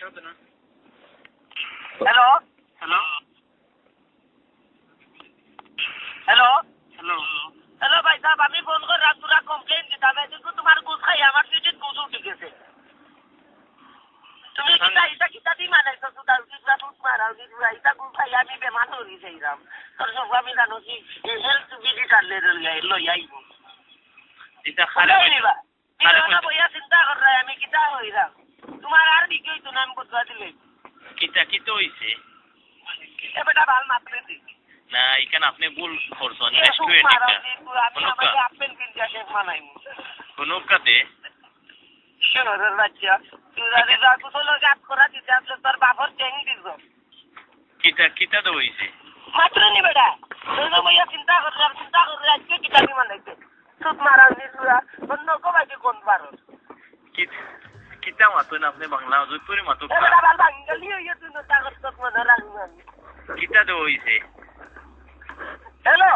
hello hello hello hello hello भाई साहब আমি ফোন করে রাতুরা কমপ্লেইন দিতাম কিন্তু তোমার গুছ খাই আমার সিটিত গুছ উঠে গেছে তুমি কিটা কিটা দি মানাইছো সুদা সুদা সুদ মারাও দি রাইতা গুছ খাই আমি বেমান হই যাইরাম তোর সব আমি জানো কি হেলথ ভিজিটার লই আইবো এটা খারাপ নিবা না বইয়া চিন্তা কর আমি কিটা হইরাম তোমার আর বিকই তো নাম বদলা দিলে কিটা কিটো হইছে এ বেটা ভাল মাত্রে দি না এখানে আপনি ভুল করছেন রেস্টুরেন্ট আপেল কিনতে শেষ মানাই কোন কাতে শহরের বাচ্চা তুই যা কুসলো গাত করা দিতে আসলে তোর বাপর চেং দিছ কিটা কিটা তো হইছে মাত্র নি বেটা তুই তো বইয়া চিন্তা কর আজকে কিটা কি মানাইছে সুদ মারা দিছুরা অন্য কোবাইতে কোন পারো কিটা মাতো না আপনি বাংলা জয়পুরি মাতো বেটা ভাল বাঙালি হইয়া তুই না তাগর তো মনে রাখবেন কিটা তো হইছে hello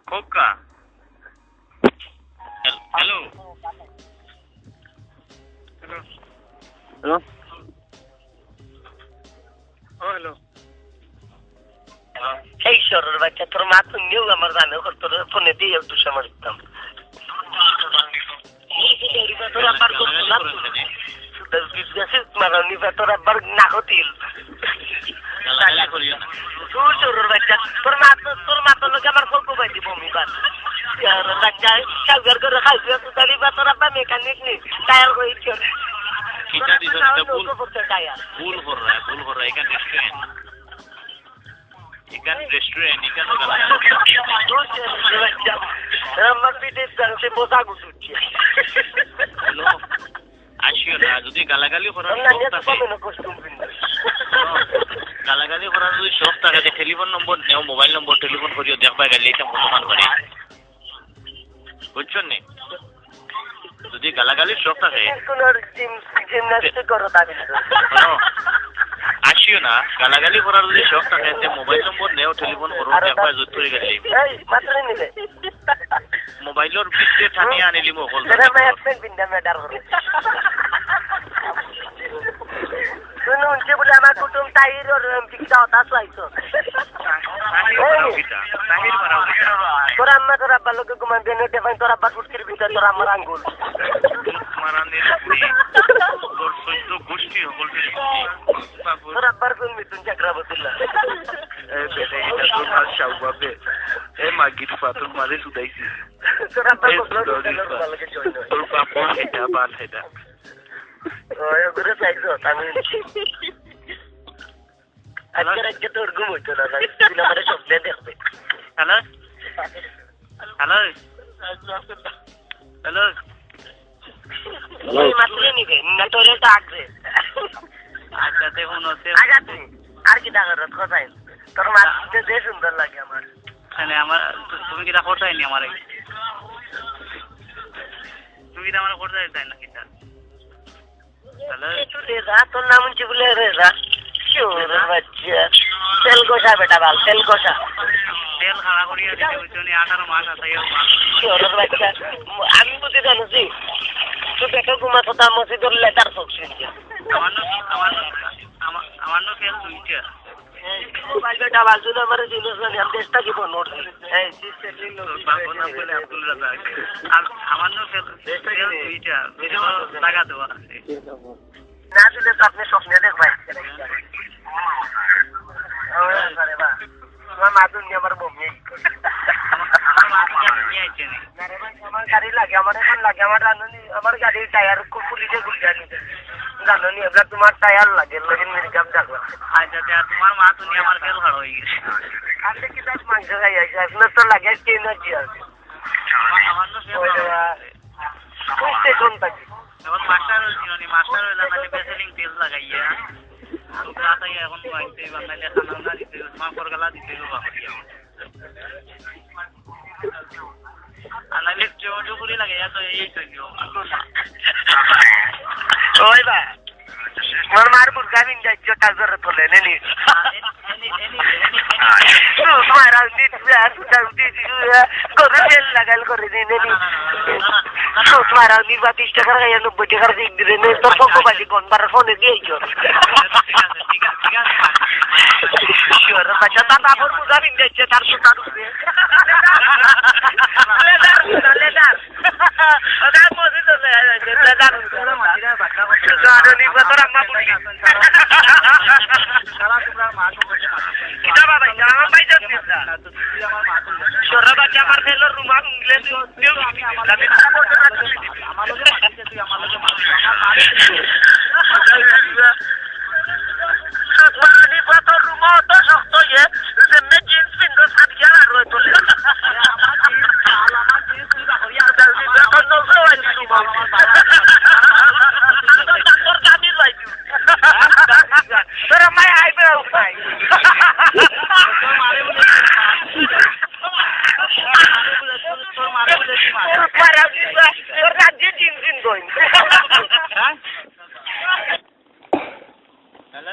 Coca hello hello hello hello এই শরর বাচ্চা তোর মা তো নিও আমার জানে তোর ফোনে দিয়ে একটু সময় দিতাম তোর আবার তোর আবার না হতিল তোর বাচ্চা তোর মা তো লোক আমার ফোন পাই দিব মোবাইল বাচ্চা সাগর করে খাইছে তুই তোর আব্বা মেকানিক নি টায়ার হইছে ভুল हो रहा है इकन रेस्टोरेंट इकन আমার পিঠে চলছে পোশা গুছুচ্ছি হ্যালো আসিও না যদি গালাগালি করার গালাগালি করার যদি শখ থাকে টেলিফোন নম্বর নেও মোবাইল নম্বর টেলিফোন করিও দেখবা গেলে এটা অনুমান করে বুঝছো নি যদি গালাগালির শখ থাকে আসিও না গালাগালি করার যদি শখ থাকে মোবাইল নম্বর নেও টেলিফোন করো দেখবা জুত করে গেলে মোবাইলের ভিতরে টানিয়ে আনিলি মোবাইল শুনো উনকে বলে আমার কুটুম তাহির পিকটা হতাশ হইছো তোর আম্মা তোর আব্বা লোকে ঘুমান দেন দেবেন তোর আব্বা কুটকির ভিতরে তোর আমার আঙ্গুল তোর সহ্য গোষ্ঠী তোর আব্বার কোন মিতুন চক্রবর্তীলা মাগির ফাতুর মারে সুদাইছি তোর আব্বা তোর বাবা এটা বাল এটা ওগুলো চাইছো আমি আজকে তোর ঘুম হইতো না তুই আমার স্বপ্নে দেখবে হ্যালো হ্যালো হ্যালো মাত্র নিবে না তোরে ডাকবে আচ্ছা দেখুন আচ্ছা আর কি ডাকার কোথায় তোর মাত্র যে সুন্দর লাগে আমার আমার তুমি কি দেখো চাইনি আমার তুমি কি আমার করতে চাই না কিটা রেজা তোর নাম হচ্ছে বলে রেজা বাচ্চা তেল কষা বেটা ভাল তেল কষা তেল খাড়া করিয়া দিতে হইতো 18 মাস আছে বাচ্চা আমি বুঝতে জানোছি তুই পেটে ঘুমাতো তার মসজিদের লেটার সবসে আমার নো তেল দুইটা বেটা বাজু না আমার জিনিস না দেশটা কি নোট এই বাবু নাম বলে আব্দুল রাজাক আমার নো দেশটা কি দুইটা টাকা দেওয়া আছে না দিলে তো আপনি স্বপ্নে দেখবেন তোমার মাদুর নিয়ে আমার বমি আমার গাড়ি লাগে আমার এখন লাগে আমার রানুনি আমার গাড়ির টায়ার খুব পুলিশে ঘুরতে আনিছে জানুনি এবার তোমার টায়ার লাগে লোকের মির্জাম থাকবে আচ্ছা তোমার মা তুমি আমার ফেল ভালো হয়ে গেছে আজকে কি তার মাংস খাই আছে আপনার তো লাগে কে না কি আছে আমার তো স্টেশন থাকি এখন মাস্টার হইছিল নি মাস্টার হইলা মানে বেসিলিং তেল লাগাইয়া তোমরা তাই এখন বাইতে বানাইলে খানা না দিতে মা করগলা দিতে গো বাবা আনালে জোজো করে লাগাইয়া তো এই তো ওই বা মার মুরগা মিন যাচ্ছ টাজর তোলে নেনি তোমার আউটি গরু তেল লাগাল করে দিন নেনি তোমার আউটি 30 টাকার গায়ে 90 টাকার দিক দিলে নে তোর পকবাজি কোন বার ফোনে দিয়েছো শিওর বাচ্চা তার বাবুর মুরগা মিন যাচ্ছে তার সুতা ঢুকবে লেদার ওটা মজি তো লেদার জানি তোর আম্মা বলি সারা তোমরা মা তো কিটা বাবা আমার ভাই যাচ্ছে সররা বাচ্চা আমার ফেলো রুমা ইংলিশ দিও আমি আমার লগে তুই আমার লগে মানি পাতর রুমা তো শক্ত ইয়ে যে মে জিন্স পিনতো সাদিয়া আর রয় তোলে আমার জিন্স তুই বা হরিয়া জলদি তো নজর আইছি রুমা তোর কামিজ আইছি তোর মাই আইবে উঠাই তোর মারে বলে তোর মারে বলে তোর রাজ্যে জিন্স পিন কই হ্যাঁ হ্যালো